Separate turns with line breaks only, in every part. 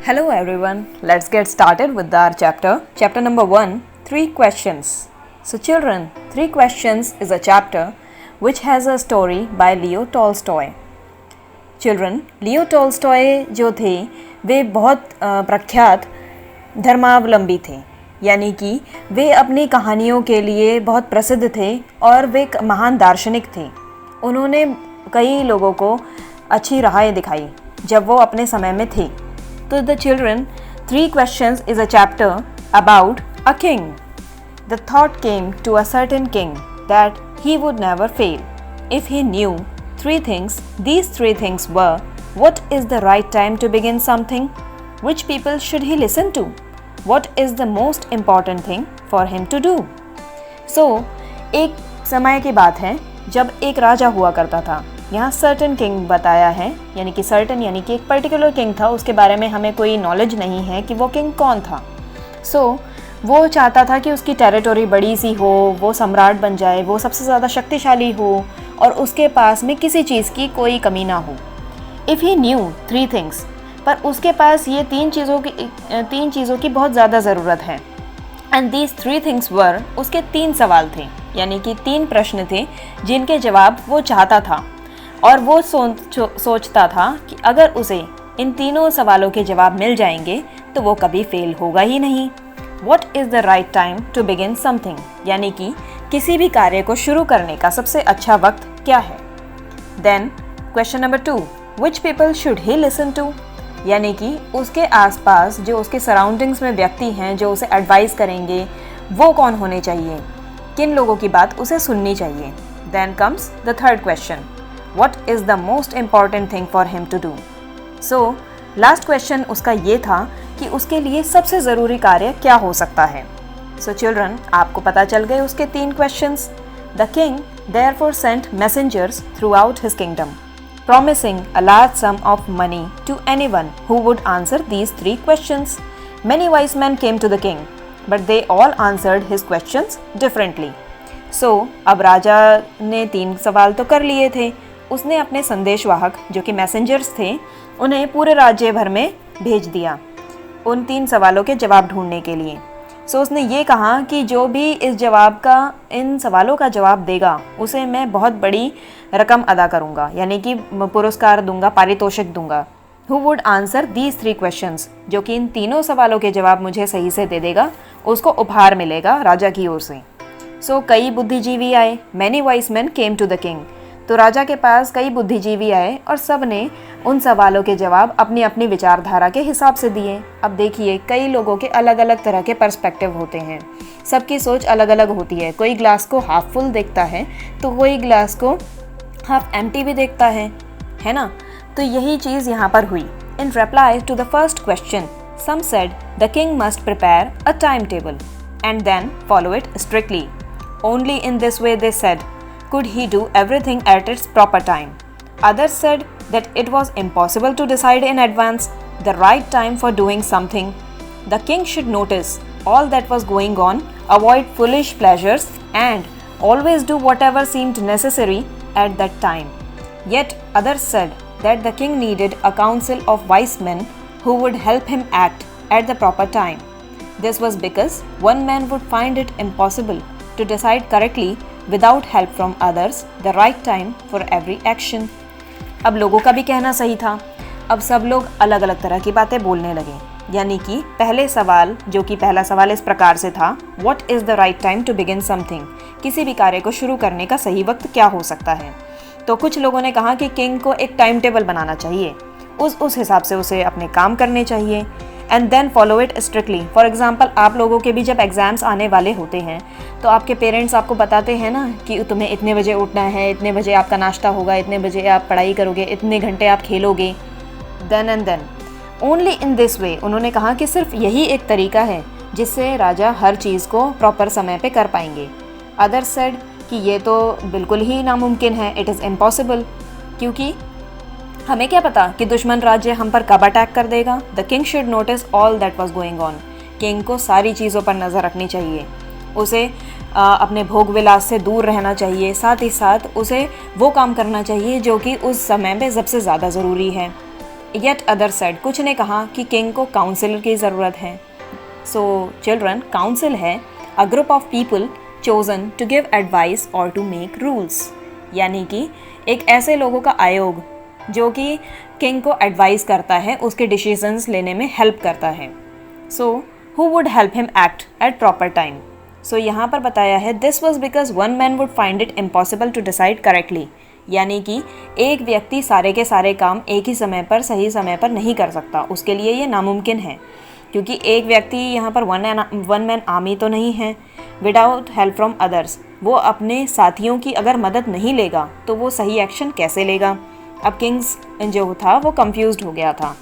Hello everyone, let's get started with our chapter. Chapter number 1, 3 questions. So children, 3 questions is a chapter which has a story by Leo Tolstoy. Children, Leo Tolstoy जो थे वे बहुत प्रख्यात धर्मावलंबी थे, यानी कि वे अपनी कहानियों के लिए बहुत प्रसिद्ध थे और वे महान दार्शनिक थे। उन्होंने कई लोगों को अच्छी राहें दिखाई जब वो अपने समय में थे। तो the children, 3 questions is a chapter about a king. The thought came to a certain king that he would never fail if he knew 3 things. These 3 things were: what is the right time to begin something? Which people should he listen to? What is the most important thing for him to do? So, एक समय की बात है जब एक राजा हुआ करता था। यहाँ सर्टन किंग बताया है, यानी कि सर्टन यानी कि एक पर्टिकुलर किंग था, उसके बारे में हमें कोई नॉलेज नहीं है कि वो किंग कौन था। वो चाहता था कि उसकी टेरिटोरी बड़ी सी हो, वो सम्राट बन जाए, वो सबसे ज़्यादा शक्तिशाली हो और उसके पास में किसी चीज़ की कोई कमी ना हो। इफ़ ही न्यू 3 थिंग्स, पर उसके पास ये 3 चीज़ों की बहुत ज़्यादा ज़रूरत है। एंड दीज 3 थिंग्स वर, उसके 3 सवाल थे, यानी कि 3 प्रश्न थे जिनके जवाब वो चाहता था और वो सोचता था कि अगर उसे इन तीनों सवालों के जवाब मिल जाएंगे तो वो कभी फेल होगा ही नहीं। What is the right time to begin something? यानी कि किसी भी कार्य को शुरू करने का सबसे अच्छा वक्त क्या है। Then question number 2, which people should he listen to? यानी कि उसके आसपास जो उसके सराउंडिंग्स में व्यक्ति हैं जो उसे एडवाइस करेंगे वो कौन होने चाहिए, किन लोगों की बात उसे सुननी चाहिए। Then comes the third question, what is the most important thing for him to do? So last question उसका ये था कि उसके लिए सबसे ज़रूरी कार्य क्या हो सकता है। So children, आपको पता चल गए उसके 3 questions. The king therefore sent messengers throughout his kingdom, promising a large sum of money to anyone who would answer these 3 questions. Many wise men came to the king, but they all answered his questions differently. So अब राजा ने 3 सवाल तो कर लिए थे, उसने अपने संदेशवाहक जो कि मैसेंजर्स थे उन्हें पूरे राज्य भर में भेज दिया उन 3 सवालों के जवाब ढूंढने के लिए। सो उसने ये कहा कि जो भी इन सवालों का जवाब देगा उसे मैं बहुत बड़ी रकम अदा करूँगा, यानी कि पुरस्कार दूंगा, पारितोषिक दूंगा। Who would answer these 3 questions, जो कि इन तीनों सवालों के जवाब मुझे सही से दे देगा, उसको उपहार मिलेगा राजा की ओर से। सो कई बुद्धिजीवी आए, many wise men came to the king. तो राजा के पास कई बुद्धिजीवी आए और सब ने उन सवालों के जवाब अपनी अपनी विचारधारा के हिसाब से दिए। अब देखिए, कई लोगों के अलग अलग तरह के पर्सपेक्टिव होते हैं, सबकी सोच अलग अलग होती है। कोई ग्लास को हाफ फुल देखता है तो कोई ग्लास को हाफ एम्प्टी भी देखता है ना। तो यही चीज़ यहाँ पर हुई। In reply to the first question, some said the king must prepare a time table and then follow it strictly. Only in this way, they said, could he do everything at its proper time. Others said that it was impossible to decide in advance the right time for doing something. The king should notice all that was going on, avoid foolish pleasures, and always do whatever seemed necessary at that time. Yet others said that the king needed a council of wise men who would help him act at the proper time. This was because one man would find it impossible to decide correctly without help from others the right time for every action. अब लोगों का भी कहना सही था। अब सब लोग अलग अलग तरह की बातें बोलने लगे, यानी कि पहला सवाल इस प्रकार से था, What is the right time to begin something? किसी भी कार्य को शुरू करने का सही वक्त क्या हो सकता है। तो कुछ लोगों ने कहा कि किंग को एक टाइम टेबल बनाना चाहिए, उस हिसाब से उसे अपने काम करने चाहिए। And then follow it strictly. For example, आप लोगों के भी जब एग्ज़ाम्स आने वाले होते हैं तो आपके पेरेंट्स आपको बताते हैं ना कि तुम्हें इतने बजे उठना है, इतने बजे आपका नाश्ता होगा, इतने बजे आप पढ़ाई करोगे, इतने घंटे आप खेलोगे। Then only in this way, उन्होंने कहा कि सिर्फ यही एक तरीका है जिससे राजा हर चीज़ को प्रॉपर समय पे कर पाएंगे। अदर्स सेड कि ये तो बिल्कुल ही नामुमकिन है, इट इज़ इम्पॉसिबल, क्योंकि हमें क्या पता कि दुश्मन राज्य हम पर कब अटैक कर देगा। The king should notice all that was going on. King को सारी चीज़ों पर नज़र रखनी चाहिए, उसे अपने भोग विलास से दूर रहना चाहिए, साथ ही साथ उसे वो काम करना चाहिए जो कि उस समय में सबसे ज़्यादा ज़रूरी है। येट अदर सेड, कुछ ने कहा कि किंग को काउंसिलर की ज़रूरत है। सो चिल्ड्रन, काउंसिल है a group of people chosen to give advice और टू मेक रूल्स, यानी कि एक ऐसे लोगों का आयोग जो कि किंग को एडवाइस करता है, उसके डिसीजंस लेने में हेल्प करता है। So who would help him act at proper time. So यहाँ पर बताया है this was because one man would find it impossible to decide correctly, यानी कि एक व्यक्ति सारे के सारे काम एक ही समय पर सही समय पर नहीं कर सकता, उसके लिए ये नामुमकिन है, क्योंकि एक व्यक्ति यहाँ पर वन मैन आर्मी तो नहीं है। विदाउट हेल्प फ्रॉम अदर्स, वो अपने साथियों की अगर मदद नहीं लेगा तो वो सही एक्शन कैसे लेगा। अब किंग्स जो था वो कंफ्यूज्ड हो गया था।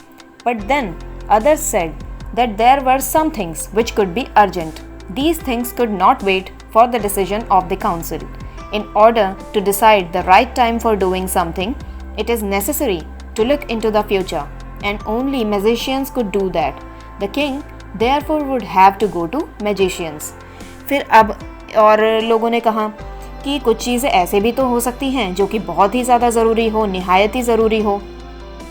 But then others said that there were some things which could be urgent, these things could not wait for the decision of the council. In order to decide the right time for doing something, it is necessary to look into the future, and only magicians could do that. The king therefore would have to go to magicians. फिर अब और लोगों ने कहा कि कुछ चीज़ें ऐसे भी तो हो सकती हैं जो कि बहुत ही ज़्यादा ज़रूरी हो, निहायत ही ज़रूरी हो।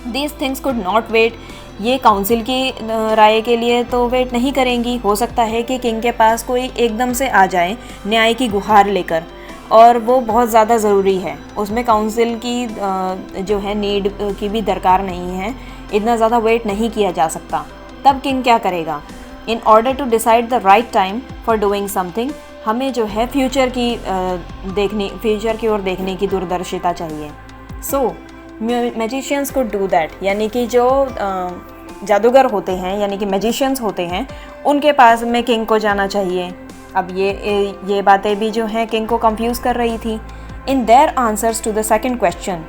These things could not wait. ये काउंसिल की राय के लिए तो वेट नहीं करेंगी। हो सकता है कि किंग के पास कोई एकदम से आ जाए न्याय की गुहार लेकर, और वो बहुत ज़्यादा ज़रूरी है, उसमें काउंसिल की जो है नीड की भी दरकार नहीं है, इतना ज़्यादा वेट नहीं किया जा सकता। तब किंग क्या करेगा? In order to decide the right time for doing something, हमें जो है फ्यूचर की ओर देखने की दूरदर्शिता चाहिए। सो मैजिशियंस कुड डू दैट, यानी कि जो जादूगर होते हैं यानी कि मैजिशियंस होते हैं, उनके पास में किंग को जाना चाहिए। अब ये बातें भी जो हैं किंग को कंफ्यूज कर रही थी। In their answers to the second question,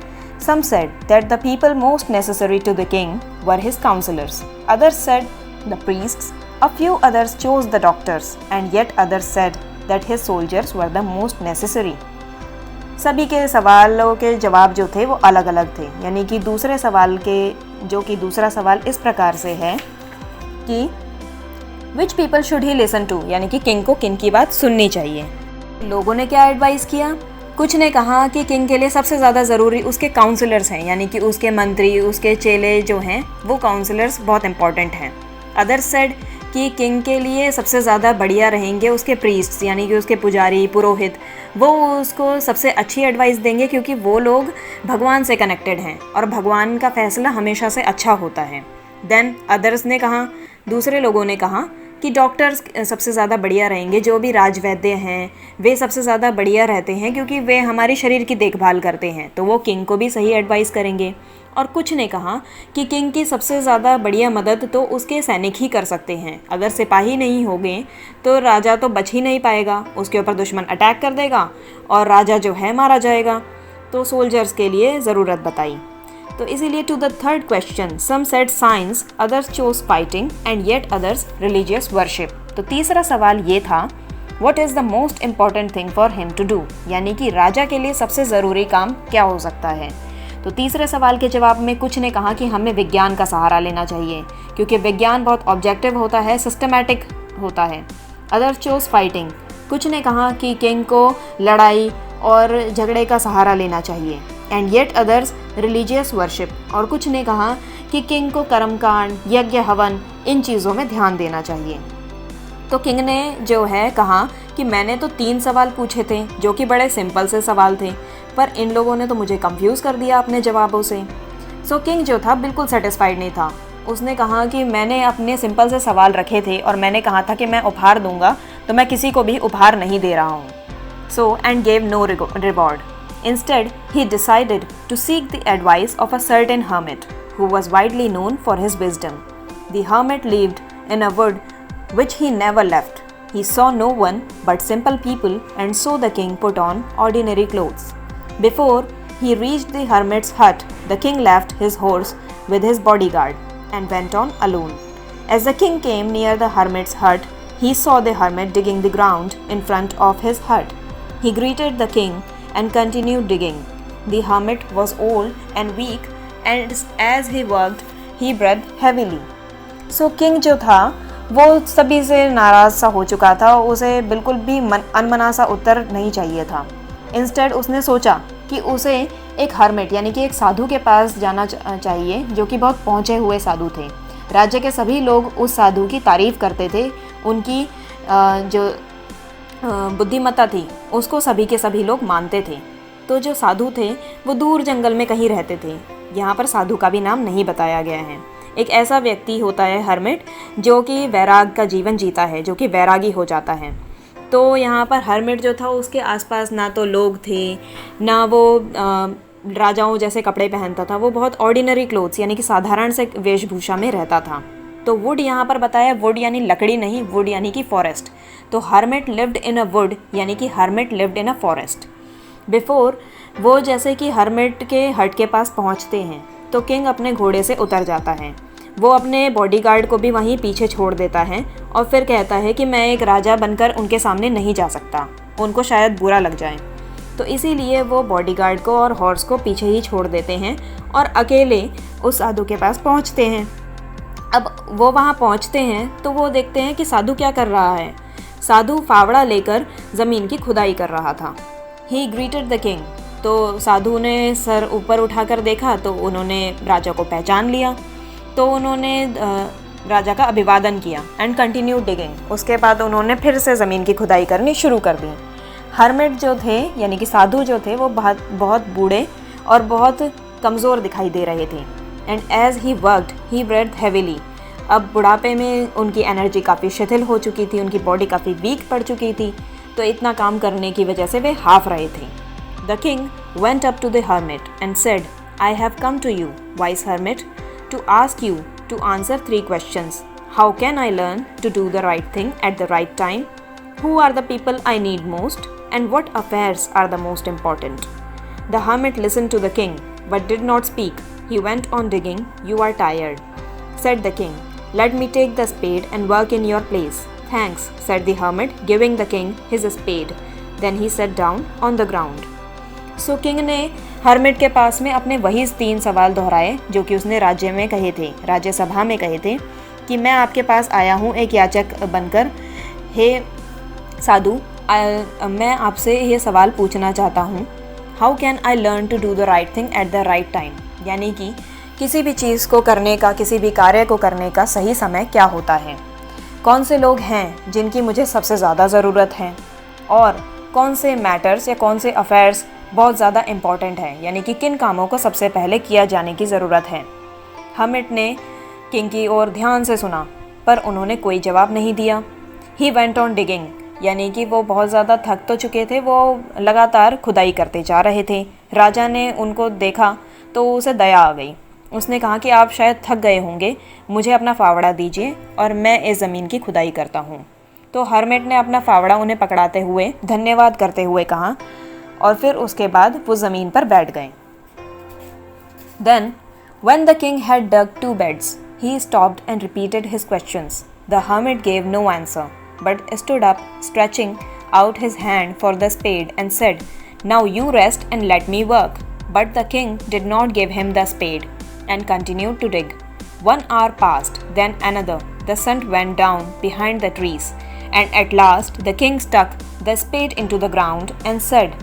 some said that the people most necessary to the king were his counsellors, others said the priests, a few others chose the doctors, and yet others said that his soldiers were the most necessary. सभी के सवालों के जवाब जो थे वो अलग अलग थे, यानी कि दूसरा सवाल इस प्रकार से है कि which people should he listen to, यानी कि किंग को किन की बात सुननी चाहिए। लोगों ने क्या एडवाइस किया? कुछ ने कहा कि किंग के लिए सबसे ज़्यादा ज़रूरी उसके काउंसलर्स हैं, यानी कि उसके मंत्री, उसके चेले जो हैं वो काउंसलर्स बहुत इंपॉर्टेंट हैं। अदर्स सेड कि किंग के लिए सबसे ज़्यादा बढ़िया रहेंगे उसके प्रीस्ट्स, यानी कि उसके पुजारी, पुरोहित, वो उसको सबसे अच्छी एडवाइस देंगे, क्योंकि वो लोग भगवान से कनेक्टेड हैं और भगवान का फैसला हमेशा से अच्छा होता है। देन अदर्स ने कहा, दूसरे लोगों ने कहा कि डॉक्टर्स सबसे ज़्यादा बढ़िया रहेंगे, जो भी राजवैद्य हैं वे सबसे ज़्यादा बढ़िया रहते हैं, क्योंकि वे हमारे शरीर की देखभाल करते हैं, तो वो किंग को भी सही एडवाइस करेंगे। और कुछ ने कहा कि किंग की सबसे ज़्यादा बढ़िया मदद तो उसके सैनिक ही कर सकते हैं, अगर सिपाही नहीं होंगे तो राजा तो बच ही नहीं पाएगा, उसके ऊपर दुश्मन अटैक कर देगा और राजा जो है मारा जाएगा। तो सोल्जर्स के लिए ज़रूरत बताई। तो इसीलिए to the third question, some said science, others chose fighting, and yet others religious worship. तो तीसरा सवाल ये था, what is the most important thing for him to do, यानी कि राजा के लिए सबसे ज़रूरी काम क्या हो सकता है। तो तीसरे सवाल के जवाब में कुछ ने कहा कि हमें विज्ञान का सहारा लेना चाहिए, क्योंकि विज्ञान बहुत ऑब्जेक्टिव होता है, सिस्टमैटिक होता है। अदर्स चोज फाइटिंग, कुछ ने कहा कि किंग को लड़ाई और झगड़े का सहारा लेना चाहिए। And yet others religious worship, और कुछ ने कहा कि किंग को कर्मकांड, यज्ञ, हवन, इन चीज़ों में ध्यान देना चाहिए। तो किंग ने जो है कहा कि मैंने तो 3 सवाल पूछे थे जो कि बड़े सिंपल से सवाल थे, पर इन लोगों ने तो मुझे कंफ्यूज कर दिया अपने जवाबों से। सो किंग जो था बिल्कुल सेटिस्फाइड नहीं था। उसने कहा कि मैंने अपने सिंपल से सवाल रखे थे और मैंने कहा था कि मैं उपहार दूंगा, तो मैं किसी को भी उपहार नहीं दे रहा हूँ। So and gave no reward. Instead, he decided to seek the advice of a certain hermit who was widely known for his wisdom. The hermit lived in a wood which he never left. He saw no one but simple people, and so the king put on ordinary clothes. Before he reached the hermit's hut, the king left his horse with his bodyguard and went on alone. As the king came near the hermit's hut, he saw the hermit digging the ground in front of his hut. He greeted the king and continued digging. The hermit was old and weak, and as he worked, he breathed heavily. So king जो था वो सभी से नाराज़ सा हो चुका था, उसे बिल्कुल भी अनमना सा उत्तर नहीं चाहिए था। इंस्टेड उसने सोचा कि उसे एक हर्मिट यानी कि एक साधु के पास जाना चाहिए जो कि बहुत पहुँचे हुए साधु थे। राज्य के सभी लोग उस साधु की तारीफ़ करते थे, उनकी जो बुद्धिमत्ता थी उसको सभी के सभी लोग मानते थे। तो जो साधु थे वो दूर जंगल में कहीं रहते थे। यहाँ पर साधु का भी नाम नहीं बताया गया है। एक ऐसा व्यक्ति होता है हर्मिट जो कि वैराग का जीवन जीता है, जो कि वैरागी हो जाता है। तो यहाँ पर हर्मिट जो था उसके आसपास ना तो लोग थे, ना वो राजाओं जैसे कपड़े पहनता था, वो बहुत ऑर्डिनरी क्लोथ्स यानी कि साधारण से वेशभूषा में रहता था। तो वुड यहाँ पर बताया, वुड यानी लकड़ी नहीं, वुड यानी कि फॉरेस्ट। तो hermit lived in a would यानी कि hermit lived in a forest. Before वो जैसे कि हर्मिट के हट के पास पहुँचते हैं तो किंग अपने घोड़े से उतर जाता है। वो अपने बॉडीगार्ड को भी वहीं पीछे छोड़ देता है और फिर कहता है कि मैं एक राजा बनकर उनके सामने नहीं जा सकता, उनको शायद बुरा लग जाए। तो इसीलिए वो बॉडीगार्ड को और हॉर्स को पीछे ही छोड़ देते हैं और अकेले उस साधु के पास पहुंचते हैं। अब वो वहां पहुंचते हैं तो वो देखते हैं कि साधु क्या कर रहा है। साधु फावड़ा लेकर ज़मीन की खुदाई कर रहा था। ही ग्रीटेड द किंग। तो साधु ने सर ऊपर उठाकर देखा तो उन्होंने राजा को पहचान लिया। तो उन्होंने राजा का अभिवादन किया एंड कंटिन्यू डिगिंग। उसके बाद उन्होंने फिर से ज़मीन की खुदाई करनी शुरू कर दी। हर्मिट जो थे यानी कि साधु जो थे वो बहुत बूढ़े और बहुत कमज़ोर दिखाई दे रहे थे। And as he worked he breath heavily. अब बुढ़ापे में उनकी एनर्जी काफ़ी शिथिल हो चुकी थी, उनकी बॉडी काफ़ी वीक पड़ चुकी थी। तो इतना काम करने की वजह से वे हाफ रहे थे। The king went up to the hermit and said, I have come to you, wise hermit, to ask you to answer 3 questions. How can I learn to do the right thing at the right time? Who are the people I need most? And what affairs are the most important? The hermit listened to the king, but did not speak. He went on digging. You are tired, said the king. Let me take the spade and work in your place. Thanks, said the hermit, giving the king his spade. Then he sat down on the ground. So king ने hermit के पास में अपने वही 3 सवाल दोहराए जो कि उसने राज्य में कहे थे, राज्य सभा में कहे थे कि मैं आपके पास आया हूँ एक याचक बनकर। हे साधु, मैं आपसे ये सवाल पूछना चाहता हूँ, how can I learn to do the right thing at the right time? यानी कि किसी भी चीज़ को करने का, किसी भी कार्य को करने का सही समय क्या होता है? कौन से लोग हैं जिनकी मुझे सबसे ज़्यादा ज़रूरत है? और कौन से मैटर्स या कौन से अफेयर्स बहुत ज़्यादा इम्पॉर्टेंट है, यानी कि किन कामों को सबसे पहले किया जाने की ज़रूरत है? हर्मिट ने किंग की ओर ध्यान से सुना पर उन्होंने कोई जवाब नहीं दिया। ही वेंट ऑन डिगिंग, यानी कि वो बहुत ज़्यादा थक तो चुके थे, वो लगातार खुदाई करते जा रहे थे। राजा ने उनको देखा तो उसे दया आ गई। उसने कहा कि आप शायद थक गए होंगे, मुझे अपना फावड़ा दीजिए और मैं इस ज़मीन की खुदाई करता हूँ। तो हर्मिट ने अपना फावड़ा उन्हें पकड़ाते हुए धन्यवाद करते हुए कहा और फिर उसके बाद वो ज़मीन पर बैठ गए। Then, when the king had dug 2 beds, he stopped and repeated his questions. The hermit gave no answer, but stood up, stretching out his hand for the spade and said, now you rest and let me work. But the king did not give him the spade and continued to dig. 1 hour passed, then another. The sun went down behind the trees, and at last the king stuck the spade into the ground and said,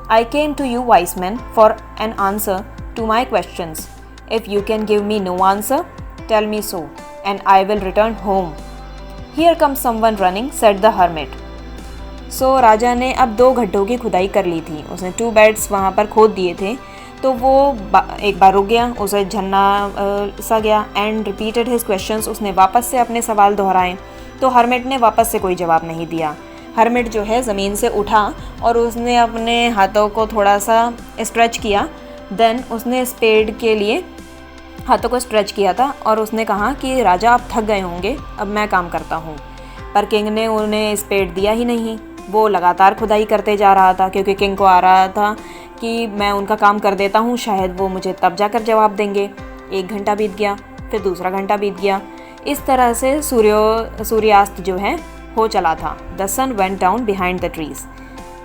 I came to you, wise men, for an answer to my questions. If you can give me no answer, tell me so, and I will return home. Here comes someone running, said the hermit. So राजा ने अब 2 गड्ढों की खुदाई कर ली थी। उसने 2 beds वहाँ पर खोद दिए थे। तो वो एक बार रुक गया, उसे झन्ना सा गया एंड रिपीटेड हिज क्वेश्चंस। उसने वापस से अपने सवाल दोहराए तो हर्मिट ने वापस से कोई जवाब नहीं दिया। हर्मिट जो है ज़मीन से उठा और उसने अपने हाथों को थोड़ा सा स्ट्रेच किया। देन उसने स्पेड के लिए हाथों को स्ट्रेच किया था और उसने कहा कि राजा आप थक गए होंगे, अब मैं काम करता हूँ। पर किंग ने उन्हें स्पेड दिया ही नहीं। वो लगातार खुदाई करते जा रहा था क्योंकि किंग को आ रहा था कि मैं उनका काम कर देता हूँ, शायद वो मुझे तब जाकर जवाब देंगे। 1 घंटा बीत गया, फिर दूसरा घंटा बीत गया। इस तरह से सूर्यास्त जो है हो चला था। The sun went down behind the trees.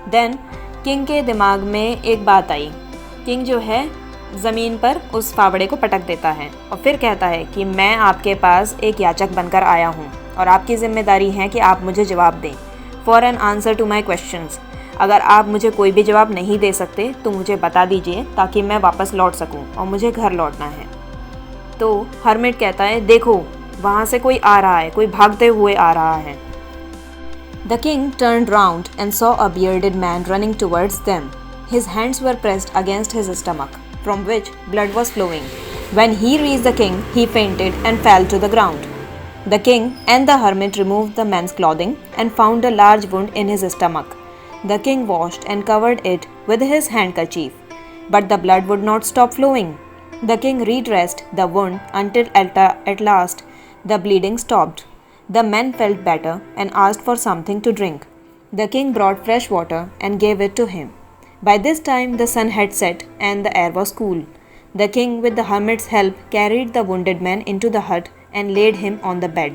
Then king के दिमाग में एक बात आई। किंग जो है ज़मीन पर उस फावड़े को पटक देता है और फिर कहता है कि मैं आपके पास एक याचक बनकर आया हूँ और आपकी ज़िम्मेदारी है कि आप मुझे जवाब दें। For an answer to my questions, अगर आप मुझे कोई भी जवाब नहीं दे सकते तो मुझे बता दीजिए ताकि मैं वापस लौट सकूं और मुझे घर लौटना है। तो हर्मिट कहता है, देखो वहाँ से कोई आ रहा है, कोई भागते हुए आ रहा है। The king turned round and saw a bearded man running towards them. His hands were pressed against his stomach, from which blood was flowing. When he reached the king, he fainted and fell to the ground. The king and the hermit removed the man's clothing and found a large wound in his stomach. The king washed and covered it with his handkerchief, but the blood would not stop flowing. The king redressed the wound until at last the bleeding stopped. The man felt better and asked for something to drink. The king brought fresh water and gave it to him. By this time the sun had set and the air was cool. The king, with the hermit's help, carried the wounded man into the hut and laid him on the bed.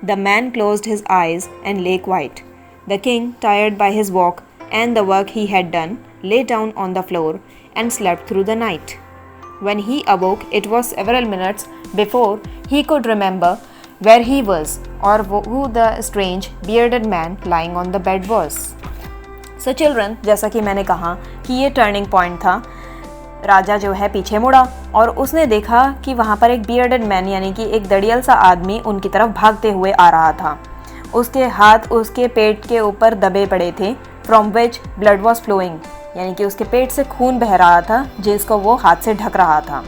The man closed his eyes and lay quiet. The king, tired by his walk and the work he had done, lay down on the floor and slept through the night. When he awoke, it was several minutes before he could remember where he was or who the strange bearded man lying on the bed was. So children, जैसा कि मैंने कहा कि ये turning point था। राजा जो है पीछे मुड़ा और उसने देखा कि वहाँ पर एक बियर्डेड मैन यानी कि एक दड़ियल सा आदमी उनकी तरफ भागते हुए आ रहा था। उसके हाथ उसके पेट के ऊपर दबे पड़े थे, from which blood was flowing, यानी कि उसके पेट से खून बह रहा था जिसको वो हाथ से ढक रहा था।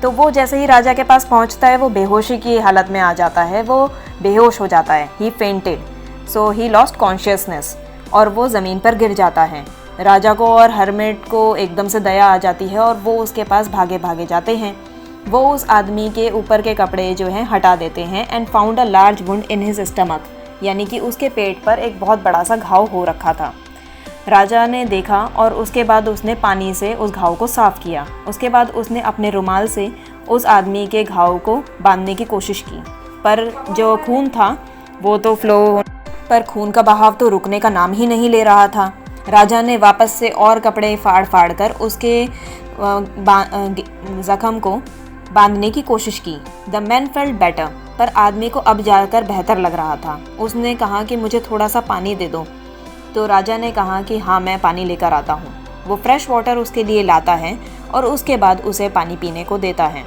तो वो जैसे ही राजा के पास पहुंचता है वो बेहोशी की हालत में आ जाता है, वो बेहोश हो जाता है। He fainted, so he lost consciousness, और वो ज़मीन पर गिर जाता है। राजा को और हर्मिट को एकदम से दया आ जाती है और वो उसके पास भागे भागे जाते हैं। वो उस आदमी के ऊपर के कपड़े जो हैं हटा देते हैं and found a large wound in his stomach, यानी कि उसके पेट पर एक बहुत बड़ा सा घाव हो रखा था। राजा ने देखा और उसके बाद उसने पानी से उस घाव को साफ़ किया। उसके बाद उसने अपने रुमाल से उस आदमी के घाव को बांधने की कोशिश की, पर जो खून था वो तो पर खून का बहाव तो रुकने का नाम ही नहीं ले रहा था। राजा ने वापस से और कपड़े फाड़ फाड़ कर उसके ज़ख्म को बांधने की कोशिश की। द मैन फेल्ट बेटर, पर आदमी को अब जाकर बेहतर लग रहा था। उसने कहा कि मुझे थोड़ा सा पानी दे दो। तो राजा ने कहा कि हाँ, मैं पानी लेकर आता हूँ। वो फ्रेश वाटर उसके लिए लाता है और उसके बाद उसे पानी पीने को देता है।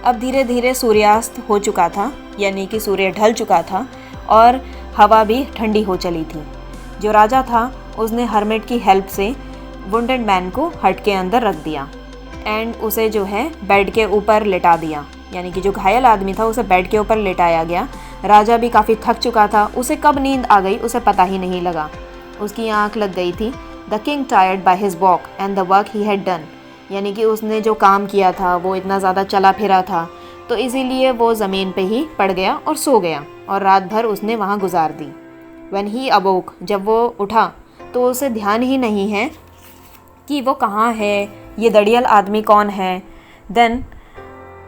अब धीरे धीरे सूर्यास्त हो चुका था, यानी कि सूर्य ढल चुका था और हवा भी ठंडी हो चली थी। जो राजा था उसने हर्मिट की हेल्प से वुंडेड मैन को हट के अंदर रख दिया एंड उसे जो है बेड के ऊपर लेटा दिया, यानी कि जो घायल आदमी था उसे बेड के ऊपर लेटाया गया। राजा भी काफ़ी थक चुका था, उसे कब नींद आ गई उसे पता ही नहीं लगा। उसकी आंख लग गई थी। The king tired by his walk and the work he had done, यानी कि उसने जो काम किया था वो इतना ज़्यादा चला फिरा था तो इसीलिए वो ज़मीन पे ही पड़ गया और सो गया और रात भर उसने वहाँ गुजार दी। When he awoke, जब वो उठा तो उसे ध्यान ही नहीं है कि वो कहाँ है, ये दड़ियल आदमी कौन है। Then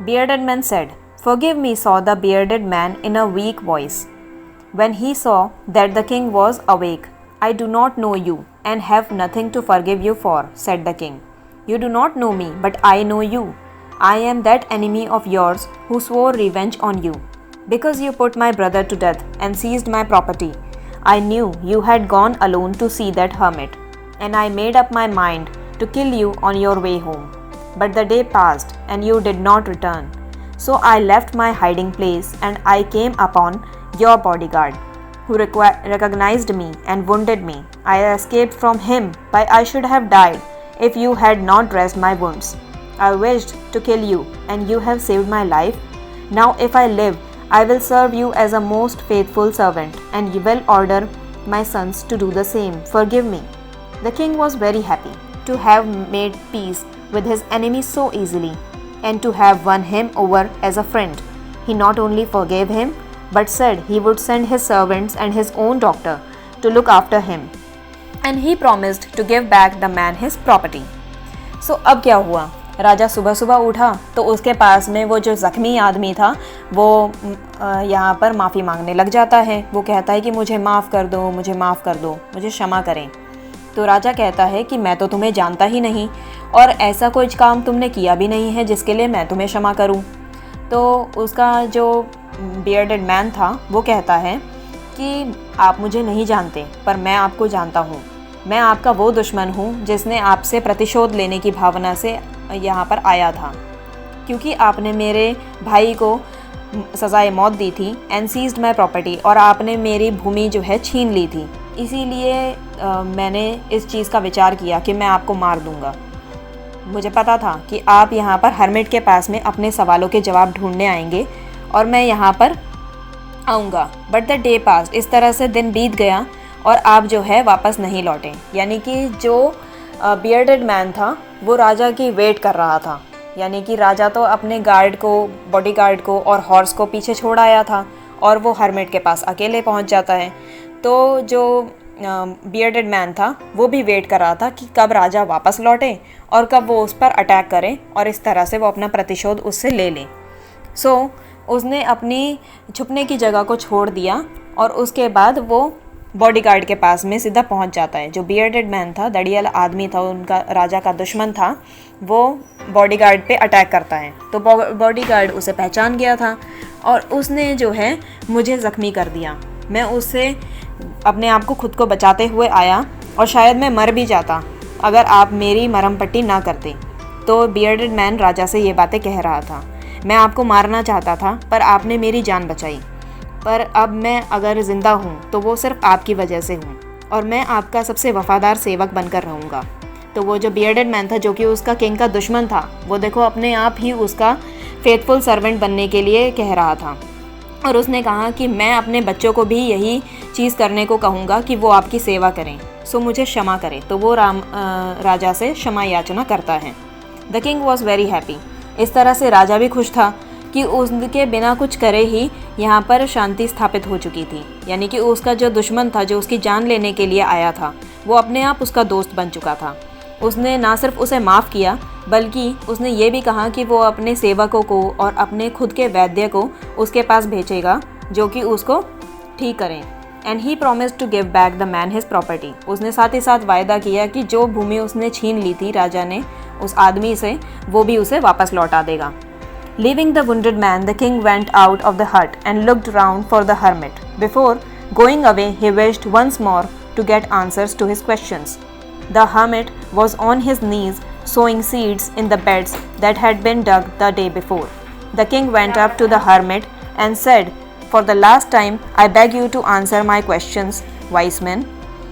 bearded man said, "Forgive me," saw the bearded man in a weak voice. When he saw that the king was awake, "I do not know you and have nothing to forgive you for," said the king. "You do not know me, but I know you. I am that enemy of yours who swore revenge on you, because you put my brother to death and seized my property. I knew you had gone alone to see that hermit, and I made up my mind to kill you on your way home. But the day passed, and you did not return. So I left my hiding place, and I came upon your bodyguard, who recognized me and wounded me. I escaped from him, but I should have died if you had not dressed my wounds. I wished to kill you, and you have saved my life. Now if I live, I will serve you as a most faithful servant, and you will order my sons to do the same. Forgive me." The king was very happy to have made peace with his enemy so easily, and to have won him over as a friend. He not only forgave him, but said he would send his servants and his own doctor to look after him, and he promised to give back the man his property. So अब क्या हुआ? राजा सुबह सुबह उठा तो उसके पास में वो जो ज़ख्मी आदमी था वो यहाँ पर माफ़ी मांगने लग जाता है। वो कहता है कि मुझे माफ़ कर दो, मुझे माफ़ कर दो, मुझे क्षमा करें। तो राजा कहता है कि मैं तो तुम्हें जानता ही नहीं और ऐसा कोई काम तुमने किया भी नहीं है जिसके लिए मैं तुम्हें क्षमा करूं। तो उसका जो बियर्डेड मैन था वो कहता है कि आप मुझे नहीं जानते पर मैं आपको जानता हूँ। मैं आपका वो दुश्मन हूँ जिसने आपसे प्रतिशोध लेने की भावना से यहाँ पर आया था, क्योंकि आपने मेरे भाई को सज़ाए मौत दी थी एंड सीज्ड माई प्रॉपर्टी, और आपने मेरी भूमि जो है छीन ली थी। इसीलिए मैंने इस चीज़ का विचार किया कि मैं आपको मार दूंगा। मुझे पता था कि आप यहाँ पर हर्मिट के पास में अपने सवालों के जवाब ढूंढने आएंगे और मैं यहाँ पर आऊँगा। बट द डे पास्ट, इस तरह से दिन बीत गया और आप जो है वापस नहीं लौटे। यानी कि जो बियर्डेड मैन था वो राजा की वेट कर रहा था। यानी कि राजा तो अपने गार्ड को, बॉडी गार्ड को और हॉर्स को पीछे छोड़ आया था और वो हर्मिट के पास अकेले पहुंच जाता है। तो जो बियर्डेड मैन था वो भी वेट कर रहा था कि कब राजा वापस लौटे और कब वो उस पर अटैक करे और इस तरह से वो अपना प्रतिशोध उससे ले ले। सो उसने अपनी छुपने की जगह को छोड़ दिया और उसके बाद वो बॉडीगार्ड के पास में सीधा पहुंच जाता है। जो बियर्डेड मैन था, दड़ियल आदमी था, उनका राजा का दुश्मन था, वो बॉडीगार्ड पे अटैक करता है। तो बॉडीगार्ड उसे पहचान गया था और उसने जो है मुझे ज़ख्मी कर दिया। मैं उससे अपने आप को खुद को बचाते हुए आया और शायद मैं मर भी जाता अगर आप मेरी मरहम पट्टी ना करते। तो बियर्डेड मैन राजा से ये बातें कह रहा था। मैं आपको मारना चाहता था पर आपने मेरी जान बचाई, पर अब मैं अगर ज़िंदा हूँ तो वो सिर्फ आपकी वजह से हूँ और मैं आपका सबसे वफ़ादार सेवक बनकर रहूँगा। तो वो जो बियर्डेड मैन था, जो कि उसका किंग का दुश्मन था, वो देखो अपने आप ही उसका फेथफुल सर्वेंट बनने के लिए कह रहा था। और उसने कहा कि मैं अपने बच्चों को भी यही चीज़ करने को कहूँगा कि वो आपकी सेवा करें, सो मुझे क्षमा करें। तो वो राजा से क्षमा याचना करता है। The king was very happy. इस तरह से राजा भी खुश था कि उसके बिना कुछ करे ही यहाँ पर शांति स्थापित हो चुकी थी। यानी कि उसका जो दुश्मन था, जो उसकी जान लेने के लिए आया था, वो अपने आप उसका दोस्त बन चुका था। उसने ना सिर्फ उसे माफ़ किया बल्कि उसने ये भी कहा कि वो अपने सेवकों को और अपने खुद के वैद्य को उसके पास भेजेगा जो कि उसको ठीक करें। And he promised to give back the man his property. उसने साथ ही साथ वायदा किया कि जो भूमि उसने छीन ली थी राजा ने उस आदमी से, वो भी उसे वापस लौटा देगा। Leaving the wounded man, the king went out of the hut and looked round for the hermit. Before going away, he wished once more to get answers to his questions. The hermit was on his knees sowing seeds in the beds that had been dug the day before. The king went up to the hermit and said, "For the last time, I beg you to answer my questions, wise man."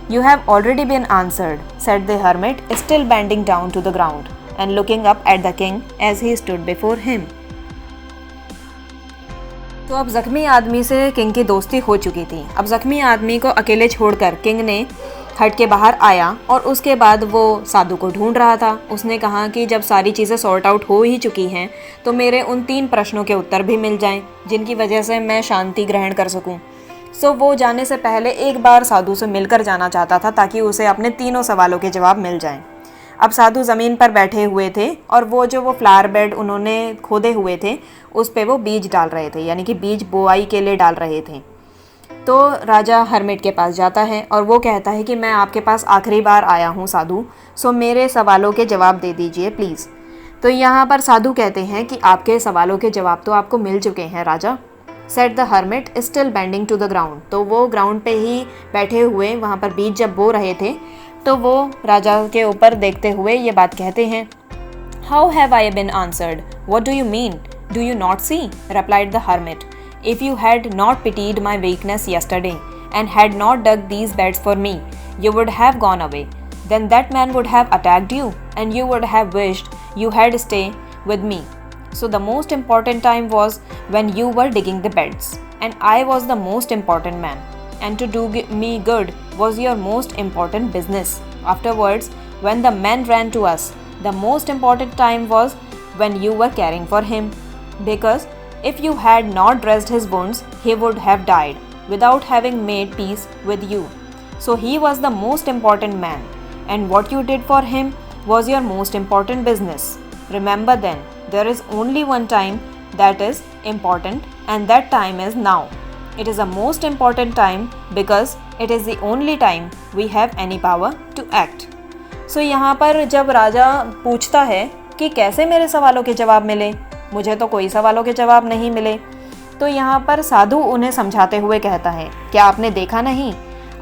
"You have already been answered," said the hermit, still bending down to the ground and looking up at the king as he stood before him. तो अब ज़ख्मी आदमी से king की दोस्ती हो चुकी थी। अब ज़ख्मी आदमी को अकेले छोड़कर किंग ने हट के बाहर आया और उसके बाद वो साधु को ढूंढ रहा था। उसने कहा कि जब सारी चीज़ें सॉर्ट आउट हो ही चुकी हैं तो मेरे उन 3 प्रश्नों के उत्तर भी मिल जाएं जिनकी वजह से मैं शांति ग्रहण कर सकूं। सो वो जाने से पहले एक बार साधु से मिलकर जाना चाहता था ताकि उसे अपने 3 सवालों के जवाब मिल जाएं। अब साधु ज़मीन पर बैठे हुए थे और वो फ्लावर बेड उन्होंने खोदे हुए थे उस पे वो बीज डाल रहे थे, यानी कि बीज बोआई के लिए डाल रहे थे। तो राजा हर्मिट के पास जाता है और वो कहता है कि मैं आपके पास आखिरी बार आया हूँ साधु, सो मेरे सवालों के जवाब दे दीजिए प्लीज़। तो यहाँ पर साधु कहते हैं कि आपके सवालों के जवाब तो आपको मिल चुके हैं राजा। Set the hermit still bending to the ground. तो वो ग्राउंड पे ही बैठे हुए वहाँ पर बीज जब बो रहे थे तो वो राजा के ऊपर देखते हुए ये बात कहते हैं, "How have I been answered? What do you mean? Do you not see?" replied the hermit. "If you had not pitied my weakness yesterday and had not dug these beds for me, you would have gone away. Then that man would have attacked you and you would have wished you had stayed with me. So the most important time was when you were digging the beds, and I was the most important man. And to do me good was your most important business. Afterwards, when the men ran to us, the most important time was when you were caring for him. Because if you had not dressed his wounds, he would have died without having made peace with you. So he was the most important man, and what you did for him was your most important business. Remember then, there is only one time that is important, and that time is now. It is a most important time because it is the only time we have any power to act." So यहाँ पर जब राजा पूछता है कि कैसे मेरे सवालों के जवाब मिले, मुझे तो कोई सवालों के जवाब नहीं मिले, तो यहाँ पर साधु उन्हें समझाते हुए कहता है, क्या आपने देखा नहीं,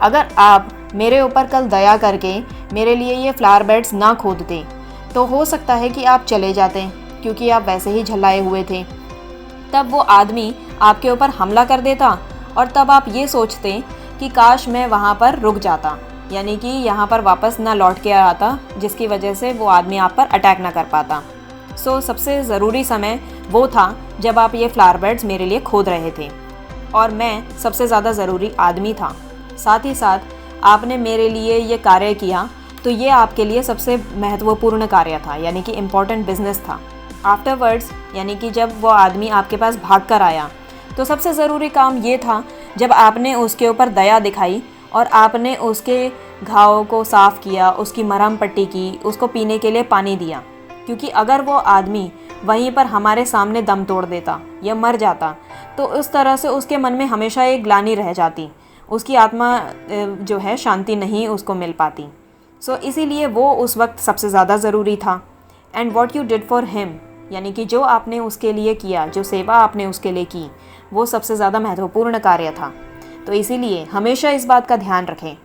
अगर आप मेरे ऊपर कल दया करके मेरे लिए ये फ्लावर बेड्स ना खोदते तो हो सकता है कि आप चले जाते, क्योंकि आप वैसे ही झल्लाए हुए थे। तब वो आदमी आपके ऊपर हमला कर देता और तब आप ये सोचते कि काश मैं वहाँ पर रुक जाता, यानी कि यहाँ पर वापस ना लौट के आता, जिसकी वजह से वो आदमी आप पर अटैक ना कर पाता। सबसे ज़रूरी समय वो था जब आप ये फ्लावर बेड्स मेरे लिए खोद रहे थे और मैं सबसे ज़्यादा ज़रूरी आदमी था। साथ ही साथ आपने मेरे लिए ये कार्य किया, तो ये आपके लिए सबसे महत्वपूर्ण कार्य था, यानी कि इम्पॉर्टेंट बिजनेस था। आफ्टरवर्ड्स, यानी कि जब वो आदमी आपके पास भाग कर आया, तो सबसे ज़रूरी काम ये था जब आपने उसके ऊपर दया दिखाई और आपने उसके घाव को साफ़ किया, उसकी मरहम पट्टी की, उसको पीने के लिए पानी दिया। क्योंकि अगर वो आदमी वहीं पर हमारे सामने दम तोड़ देता या मर जाता, तो उस तरह से उसके मन में हमेशा एक ग्लानि रह जाती, उसकी आत्मा जो है शांति नहीं उसको मिल पाती। इसीलिए वो उस वक्त सबसे ज़्यादा ज़रूरी था। And what you did for him, यानी कि जो आपने उसके लिए किया, जो सेवा आपने उसके लिए की, वो सबसे ज़्यादा महत्वपूर्ण कार्य था। तो इसीलिए हमेशा इस बात का ध्यान रखें,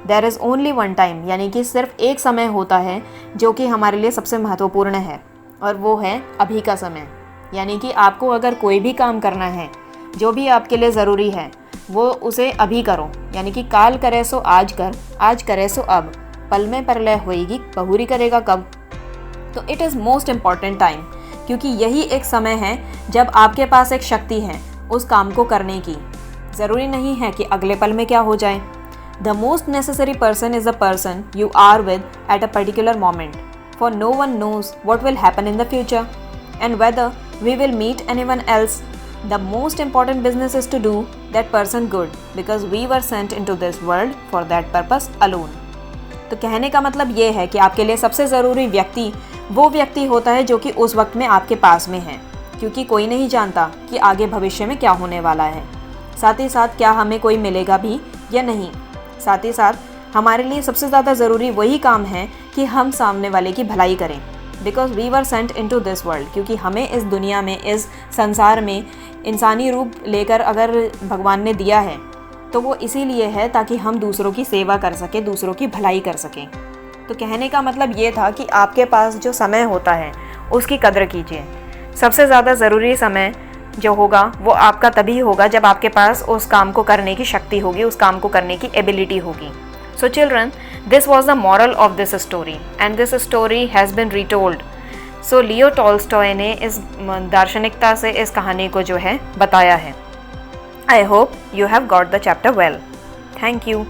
there is only one time, यानी कि सिर्फ एक समय होता है जो कि हमारे लिए सबसे महत्वपूर्ण है, और वो है अभी का समय। यानी कि आपको अगर कोई भी काम करना है, जो भी आपके लिए ज़रूरी है, वो उसे अभी करो। यानी कि काल करे सो आज कर, आज करे सो अब, पल में परलय होएगी, बहुरी करेगा कब। तो it is most important time, क्योंकि यही एक समय है जब आपके पास एक शक्ति है उस काम को करने की। ज़रूरी नहीं है कि अगले पल में क्या हो जाए। The most necessary person is the person you are with at a particular moment, for no one knows what will happen in the future and whether we will meet anyone else. The most important business is to do that person good, because we were sent into this world for that purpose alone. तो कहने का मतलब ये है कि आपके लिए सबसे ज़रूरी व्यक्ति वो व्यक्ति होता है जो कि उस वक्त में आपके पास में है, क्योंकि कोई नहीं जानता कि आगे भविष्य में क्या होने वाला है। साथ ही साथ क्या हमें कोई मिलेगा भी या नहीं। साथ ही साथ हमारे लिए सबसे ज़्यादा ज़रूरी वही काम है कि हम सामने वाले की भलाई करें, because we were sent into this world, क्योंकि हमें इस दुनिया में, इस संसार में इंसानी रूप लेकर अगर भगवान ने दिया है, तो वो इसीलिए है ताकि हम दूसरों की सेवा कर सकें, दूसरों की भलाई कर सकें। तो कहने का मतलब ये था कि आपके पास जो समय होता है उसकी कदर कीजिए। सबसे ज़्यादा ज़रूरी समय जो होगा वो आपका तभी होगा जब आपके पास उस काम को करने की शक्ति होगी, उस काम को करने की एबिलिटी होगी। So children, this was the moral of this story, and this story has been retold. So Leo Tolstoy ने इस दार्शनिकता से इस कहानी को जो है बताया है। I hope you have got the chapter well. Thank you.